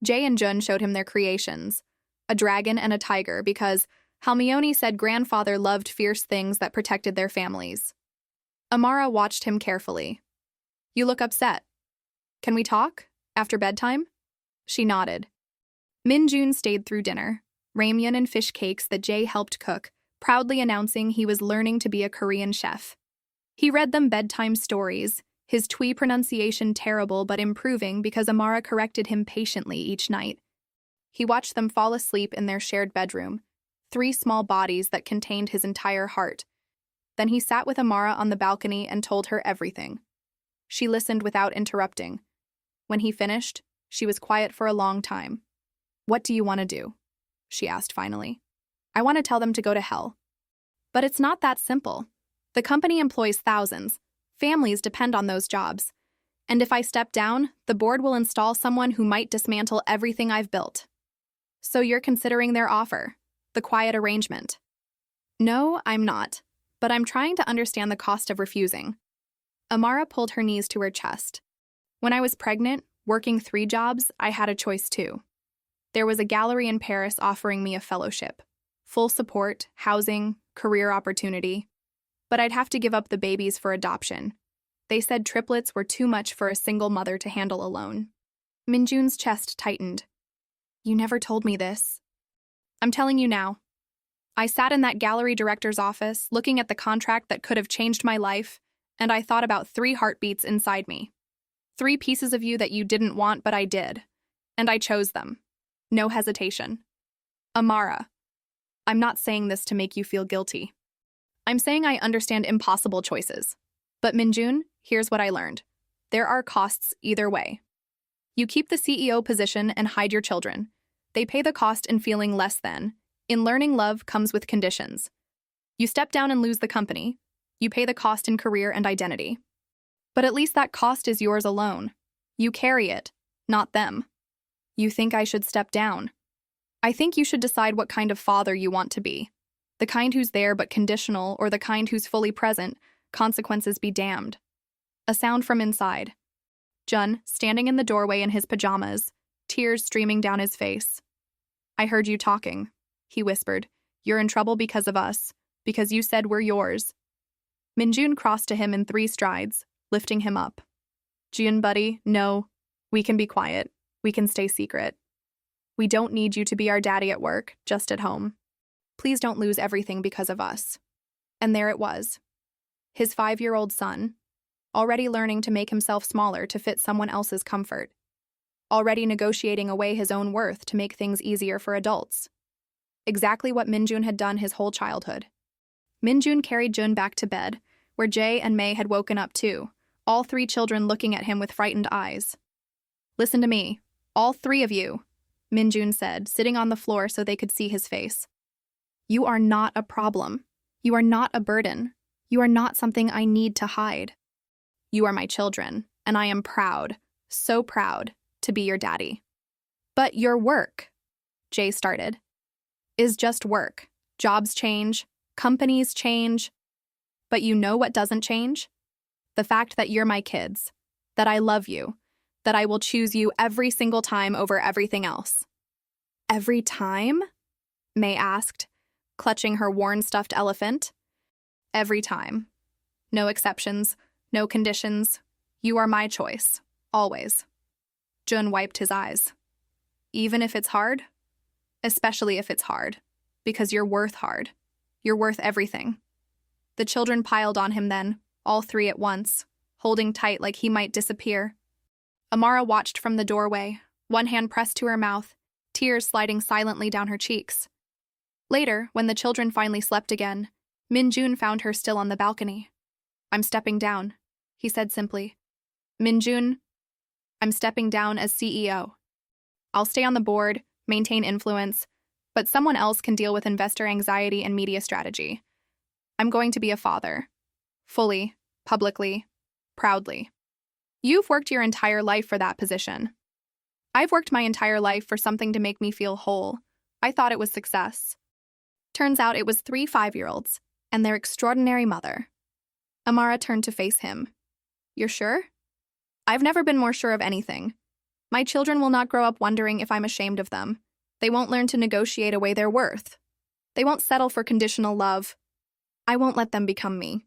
Jay and Jun showed him their creations, a dragon and a tiger, because Halmione said grandfather loved fierce things that protected their families. Amara watched him carefully. You look upset. Can we talk? After bedtime? She nodded. Min-jun stayed through dinner, ramyun and fish cakes that Jae helped cook, proudly announcing he was learning to be a Korean chef. He read them bedtime stories, his Twi pronunciation terrible but improving because Amara corrected him patiently each night. He watched them fall asleep in their shared bedroom, 3 small bodies that contained his entire heart. Then he sat with Amara on the balcony and told her everything. She listened without interrupting. When he finished, she was quiet for a long time. "What do you want to do?" she asked finally. "I want to tell them to go to hell." But it's not that simple. The company employs thousands. Families depend on those jobs. And if I step down, the board will install someone who might dismantle everything I've built. So you're considering their offer, the quiet arrangement. No, I'm not. But I'm trying to understand the cost of refusing. Amara pulled her knees to her chest. When I was pregnant, working 3 jobs, I had a choice too. There was a gallery in Paris offering me a fellowship, full support, housing, career opportunity. But I'd have to give up the babies for adoption. They said triplets were too much for a single mother to handle alone. Min-jun's chest tightened. You never told me this. I'm telling you now. I sat in that gallery director's office, looking at the contract that could have changed my life, and I thought about 3 heartbeats inside me. 3 pieces of you that you didn't want, but I did. And I chose them. No hesitation. Amara, I'm not saying this to make you feel guilty. I'm saying I understand impossible choices. But Min-jun, here's what I learned. There are costs either way. You keep the CEO position and hide your children. They pay the cost in feeling less than. In learning love comes with conditions. You step down and lose the company. You pay the cost in career and identity. But at least that cost is yours alone. You carry it, not them. You think I should step down. I think you should decide what kind of father you want to be. The kind who's there but conditional, or the kind who's fully present, consequences be damned. A sound from inside. Jun, standing in the doorway in his pajamas, tears streaming down his face. I heard you talking, he whispered. You're in trouble because of us, because you said we're yours. Min-jun crossed to him in 3 strides, lifting him up. Jun, buddy, no. We can be quiet. We can stay secret. We don't need you to be our daddy at work, just at home. Please don't lose everything because of us. And there it was. His 5-year-old son, already learning to make himself smaller to fit someone else's comfort. Already negotiating away his own worth to make things easier for adults. Exactly what Min-jun had done his whole childhood. Min-jun carried Jun back to bed, where Jae and Mei had woken up too, all 3 children looking at him with frightened eyes. Listen to me, all 3 of you, Min-jun said, sitting on the floor so they could see his face. You are not a problem. You are not a burden. You are not something I need to hide. You are my children, and I am proud, so proud, to be your daddy. But your work, Jae started, is just work. Jobs change, companies change. But you know what doesn't change? The fact that you're my kids, that I love you, that I will choose you every single time over everything else. Every time? Mei asked, clutching her worn stuffed elephant. Every time. No exceptions, no conditions. You are my choice, always. Jun wiped his eyes. Even if it's hard? Especially if it's hard, because you're worth hard. You're worth everything. The children piled on him then, all 3 at once, holding tight like he might disappear. Amara watched from the doorway, one hand pressed to her mouth, tears sliding silently down her cheeks. Later, when the children finally slept again, Min-jun found her still on the balcony. I'm stepping down, he said simply. Min-jun, I'm stepping down as CEO. I'll stay on the board, maintain influence, but someone else can deal with investor anxiety and media strategy. I'm going to be a father. Fully, publicly, proudly. You've worked your entire life for that position. I've worked my entire life for something to make me feel whole. I thought it was success. Turns out it was 3 5-year-olds and their extraordinary mother. Amara turned to face him. You're sure? I've never been more sure of anything. My children will not grow up wondering if I'm ashamed of them. They won't learn to negotiate away their worth. They won't settle for conditional love. I won't let them become me.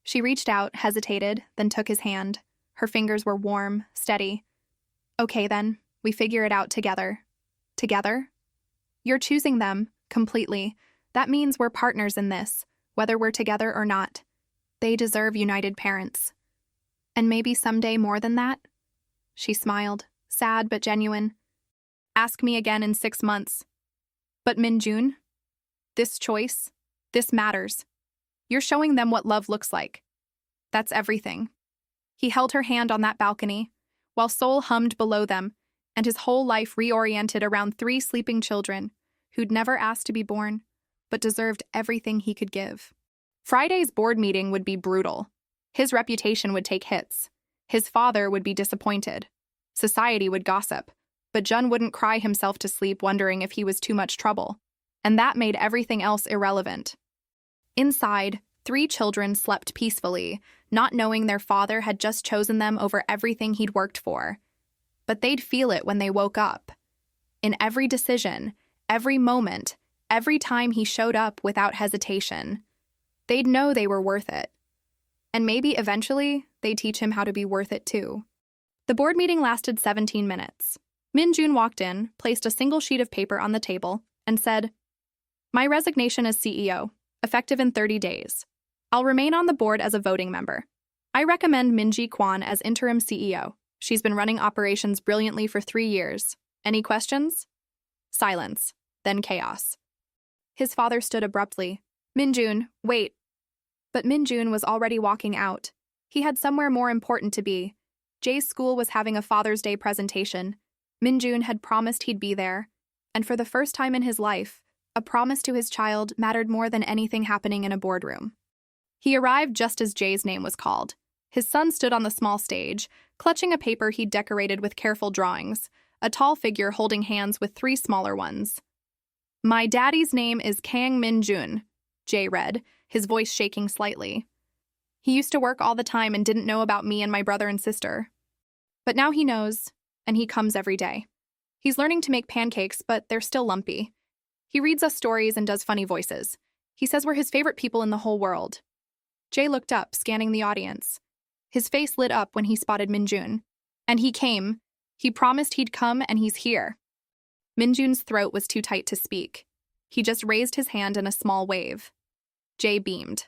She reached out, hesitated, then took his hand. Her fingers were warm, steady. Okay then, we figure it out together. Together? You're choosing them, completely. That means we're partners in this, whether we're together or not. They deserve united parents. And maybe someday more than that? She smiled, sad but genuine. Ask me again in 6 months. But Minjun, this choice, this matters. You're showing them what love looks like. That's everything. He held her hand on that balcony, while Seoul hummed below them, and his whole life reoriented around 3 sleeping children who'd never asked to be born, but deserved everything he could give. Friday's board meeting would be brutal. His reputation would take hits. His father would be disappointed. Society would gossip, but Jun wouldn't cry himself to sleep wondering if he was too much trouble, and that made everything else irrelevant. Inside, 3 children slept peacefully, not knowing their father had just chosen them over everything he'd worked for. But they'd feel it when they woke up. In every decision, every moment, every time he showed up without hesitation. They'd know they were worth it. And maybe eventually, they'd teach him how to be worth it too. The board meeting lasted 17 minutes. Minjun walked in, placed a single sheet of paper on the table, and said, "My resignation as CEO, effective in 30 days. I'll remain on the board as a voting member. I recommend Minji Kwan as interim CEO. She's been running operations brilliantly for 3 years. Any questions?" Silence, then chaos. His father stood abruptly. "Minjun, wait." But Minjun was already walking out. He had somewhere more important to be. Jay's school was having a Father's Day presentation. Minjun had promised he'd be there, and for the first time in his life, a promise to his child mattered more than anything happening in a boardroom. He arrived just as Jay's name was called. His son stood on the small stage, clutching a paper he'd decorated with careful drawings, a tall figure holding hands with 3 smaller ones. "My daddy's name is Kang Minjun," Jay read, his voice shaking slightly. "He used to work all the time and didn't know about me and my brother and sister. But now he knows, and he comes every day. He's learning to make pancakes, but they're still lumpy. He reads us stories and does funny voices. He says we're his favorite people in the whole world." Jay looked up, scanning the audience. His face lit up when he spotted Minjun. And he came. He promised he'd come, and he's here. Minjun's throat was too tight to speak. He just raised his hand in a small wave. Jay beamed.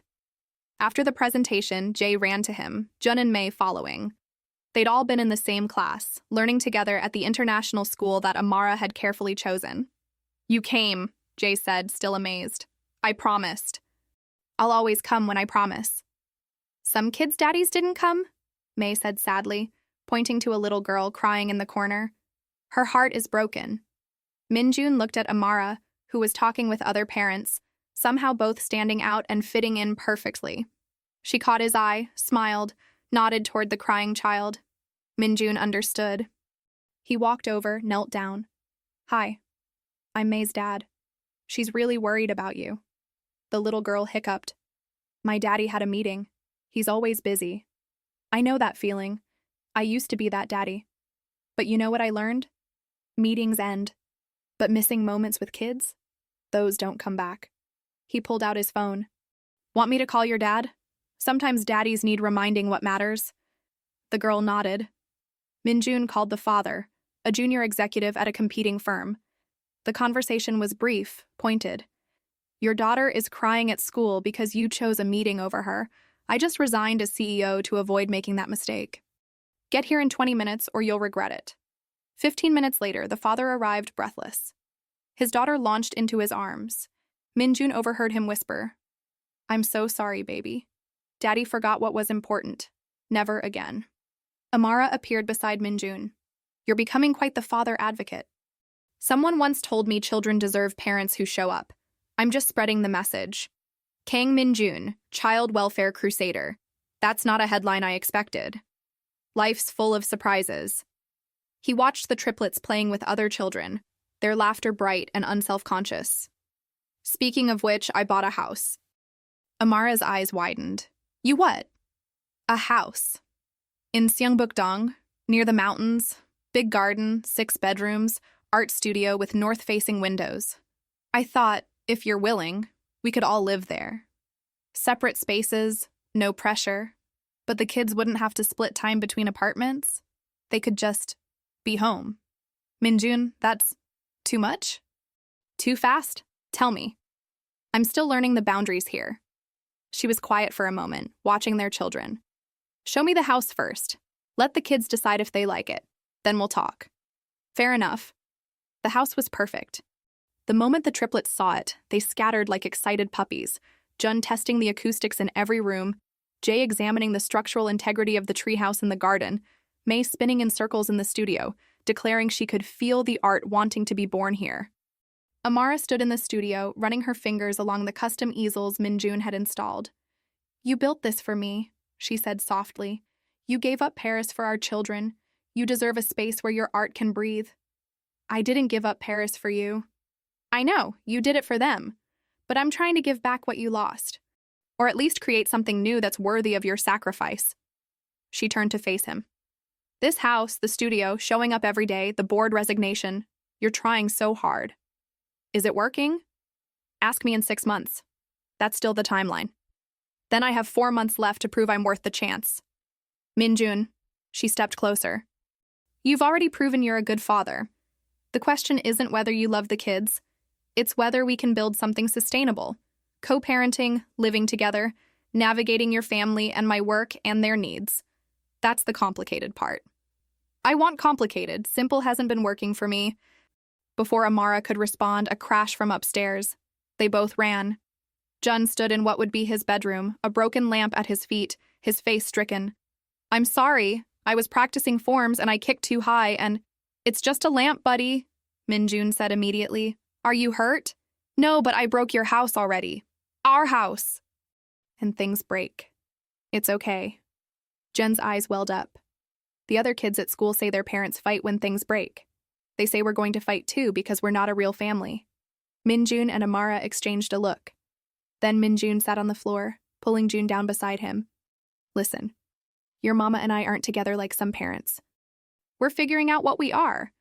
After the presentation, Jay ran to him, Jun and Mei following. They'd all been in the same class, learning together at the international school that Amara had carefully chosen. "You came," Jay said, still amazed. "I promised. I'll always come when I promise." "Some kids' daddies didn't come," Mei said sadly, pointing to a little girl crying in the corner. "Her heart is broken." Minjun looked at Amara, who was talking with other parents, somehow both standing out and fitting in perfectly. She caught his eye, smiled, nodded toward the crying child. Minjun understood. He walked over, knelt down. "Hi. I'm Mei's dad. She's really worried about you." The little girl hiccuped. "My daddy had a meeting. He's always busy. I know that feeling. I used to be that daddy. But you know what I learned? Meetings end. But missing moments with kids? Those don't come back." He pulled out his phone. "Want me to call your dad? Sometimes daddies need reminding what matters." The girl nodded. Minjun called the father, a junior executive at a competing firm. The conversation was brief, pointed. "Your daughter is crying at school because you chose a meeting over her. I just resigned as CEO to avoid making that mistake. Get here in 20 minutes or you'll regret it." 15 minutes later, the father arrived breathless. His daughter launched into his arms. Minjun overheard him whisper, "I'm so sorry, baby. Daddy forgot what was important. Never again." Amara appeared beside Minjun. "You're becoming quite the father advocate. Someone once told me children deserve parents who show up. I'm just spreading the message. Kang Minjun, child welfare crusader. That's not a headline I expected. Life's full of surprises." He watched the triplets playing with other children, their laughter bright and unselfconscious. "Speaking of which, I bought a house." Amara's eyes widened. "You what?" "A house. In Seongbuk-dong, near the mountains, big garden, 6 bedrooms, art studio with north-facing windows. I thought, if you're willing, we could all live there. Separate spaces, no pressure. But the kids wouldn't have to split time between apartments. They could just be home. Minjun, that's too much? Too fast? Tell me. I'm still learning the boundaries here. She was quiet for a moment, watching their children. Show me the house first. Let the kids decide if they like it. Then we'll talk. Fair enough. The house was perfect. The moment the triplets saw it, they scattered like excited puppies, Jun testing the acoustics in every room, Jay examining the structural integrity of the treehouse in the garden, May spinning in circles in the studio, declaring she could feel the art wanting to be born here. Amara stood in the studio, running her fingers along the custom easels Minjun had installed. You built this for me, she said softly. You gave up Paris for our children. You deserve a space where your art can breathe. I didn't give up Paris for you. I know, you did it for them. But I'm trying to give back what you lost. Or at least create something new that's worthy of your sacrifice. She turned to face him. This house, the studio, showing up every day, the bored resignation, you're trying so hard. Is it working? Ask me in 6 months. That's still the timeline. Then I have 4 months left to prove I'm worth the chance. Minjun, she stepped closer. You've already proven you're a good father. The question isn't whether you love the kids. It's whether we can build something sustainable. Co-parenting, living together, navigating your family and my work and their needs. That's the complicated part. I want complicated. Simple hasn't been working for me. Before Amara could respond, a crash from upstairs. They both ran. Jun stood in what would be his bedroom, a broken lamp at his feet, his face stricken. I'm sorry. I was practicing forms and I kicked too high and... It's just a lamp, buddy, Minjun said immediately. Are you hurt? No, but I broke your house already. Our house. And things break. It's okay. Jen's eyes welled up. The other kids at school say their parents fight when things break. They say we're going to fight too because we're not a real family. Minjun and Amara exchanged a look. Then Minjun sat on the floor, pulling Jun down beside him. Listen, your mama and I aren't together like some parents. We're figuring out what we are.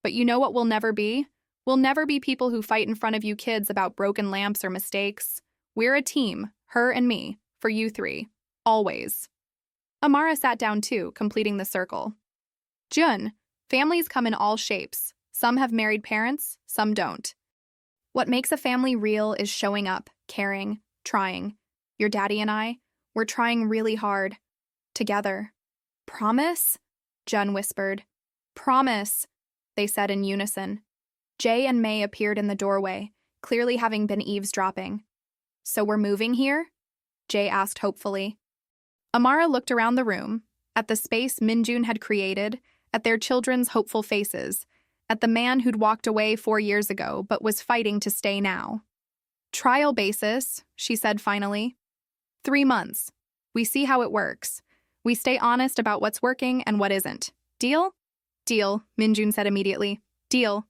But you know what we'll never be? We'll never be people who fight in front of you kids about broken lamps or mistakes. We're a team, her and me, for you three. Always. Amara sat down too, completing the circle. Jun, families come in all shapes. Some have married parents, some don't. What makes a family real is showing up, caring, trying. Your daddy and I, we're trying really hard. Together. Promise? Jun whispered. Promise, they said in unison. Jay and May appeared in the doorway, clearly having been eavesdropping. So we're moving here? Jay asked hopefully. Amara looked around the room, at the space Minjun had created, at their children's hopeful faces, at the man who'd walked away 4 years ago but was fighting to stay now. Trial basis, she said finally. 3 months. We see how it works. We stay honest about what's working and what isn't. Deal? Deal, Minjun said immediately. Deal.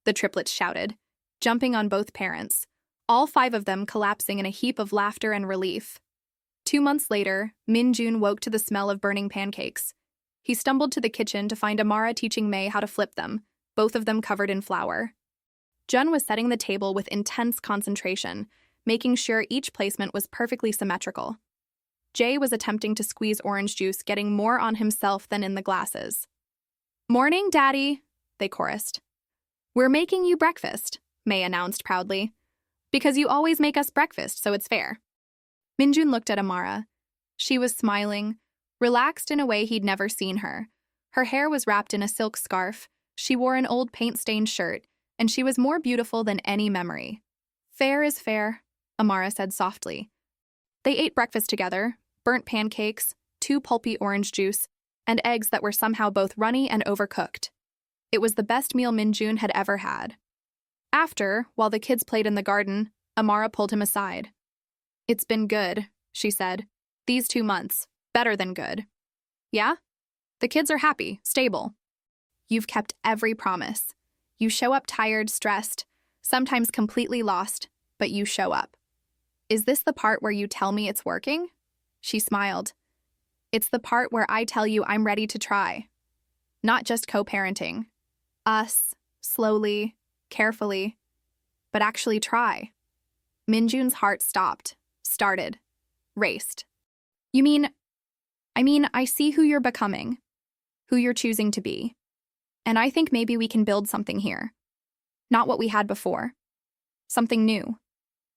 The triplets shouted, jumping on both parents, all 5 of them collapsing in a heap of laughter and relief. 2 months later, Minjun woke to the smell of burning pancakes. He stumbled to the kitchen to find Amara teaching May how to flip them, both of them covered in flour. Jun was setting the table with intense concentration, making sure each placement was perfectly symmetrical. Jay was attempting to squeeze orange juice, getting more on himself than in the glasses. Morning, Daddy, they chorused. We're making you breakfast, May announced proudly. Because you always make us breakfast, so it's fair. Minjun looked at Amara. She was smiling, relaxed in a way he'd never seen her. Her hair was wrapped in a silk scarf, she wore an old paint-stained shirt, and she was more beautiful than any memory. Fair is fair, Amara said softly. They ate breakfast together, burnt pancakes, 2 pulpy orange juice, and eggs that were somehow both runny and overcooked. It was the best meal Minjun had ever had. After, while the kids played in the garden, Amara pulled him aside. It's been good, she said. These 2 months. Better than good. Yeah? The kids are happy, stable. You've kept every promise. You show up tired, stressed, sometimes completely lost, but you show up. Is this the part where you tell me it's working? She smiled. It's the part where I tell you I'm ready to try. Not just co-parenting. Us, slowly, carefully, but actually try. Minjun's heart stopped, started, raced. You mean I mean, I see who you're becoming, who you're choosing to be. And I think maybe we can build something here. Not what we had before. Something new.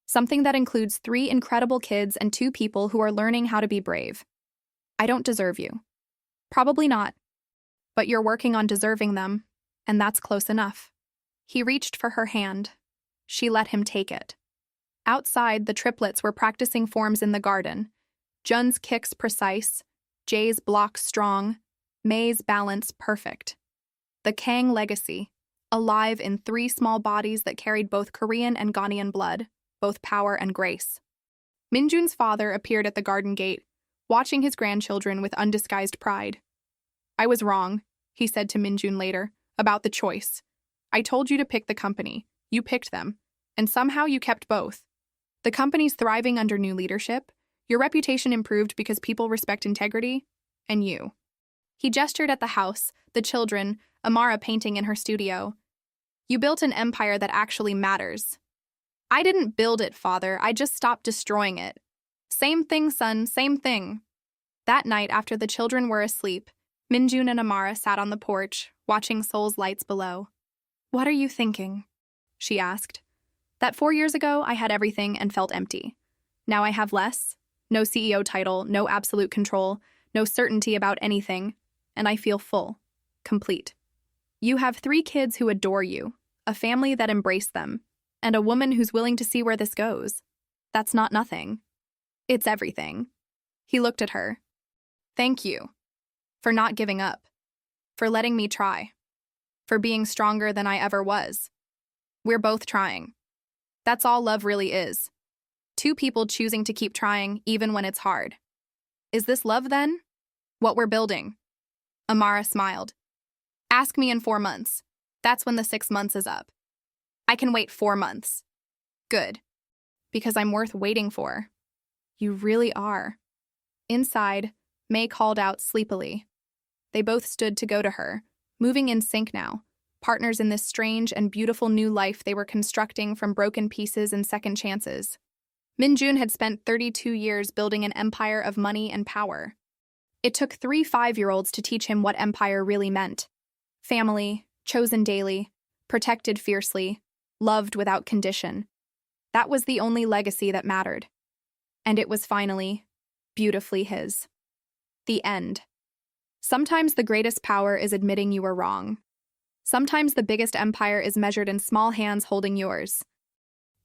Something that includes 3 incredible kids and 2 people who are learning how to be brave. I don't deserve you. Probably not. But you're working on deserving them, and that's close enough. He reached for her hand. She let him take it. Outside, the triplets were practicing forms in the garden. Jun's kicks precise, Jay's blocks strong, May's balance perfect. The Kang legacy, alive in 3 small bodies that carried both Korean and Ghanaian blood, both power and grace. Minjun's father appeared at the garden gate, watching his grandchildren with undisguised pride. I was wrong, he said to Minjun later, about the choice. I told you to pick the company. You picked them. And somehow you kept both. The company's thriving under new leadership. Your reputation improved because people respect integrity. And you. He gestured at the house, the children, Amara painting in her studio. You built an empire that actually matters. I didn't build it, father. I just stopped destroying it. Same thing, son, same thing. That night, after the children were asleep, Minjun and Amara sat on the porch, watching Seoul's lights below. What are you thinking? She asked. That 4 years ago, I had everything and felt empty. Now I have less. No CEO title, no absolute control, no certainty about anything, and I feel full, complete. You have 3 kids who adore you, a family that embraced them, and a woman who's willing to see where this goes. That's not nothing. It's everything. He looked at her. Thank you. For not giving up. For letting me try. For being stronger than I ever was. We're both trying. That's all love really is. 2 people choosing to keep trying even when it's hard. Is this love then? What we're building? Amara smiled. Ask me in 4 months. That's when the 6 months is up. I can wait 4 months. Good. Because I'm worth waiting for. You really are. Inside, May called out sleepily. They both stood to go to her, moving in sync now, partners in this strange and beautiful new life they were constructing from broken pieces and second chances. Minjun had spent 32 years building an empire of money and power. It took 3 5-year-olds to teach him what empire really meant. Family, chosen daily, protected fiercely, loved without condition. That was the only legacy that mattered. And it was finally, beautifully his. The end. Sometimes the greatest power is admitting you were wrong. Sometimes the biggest empire is measured in small hands holding yours.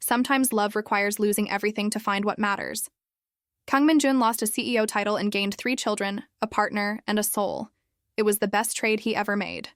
Sometimes love requires losing everything to find what matters. Kang Min-jun lost a CEO title and gained 3 children, a partner, and a soul. It was the best trade he ever made.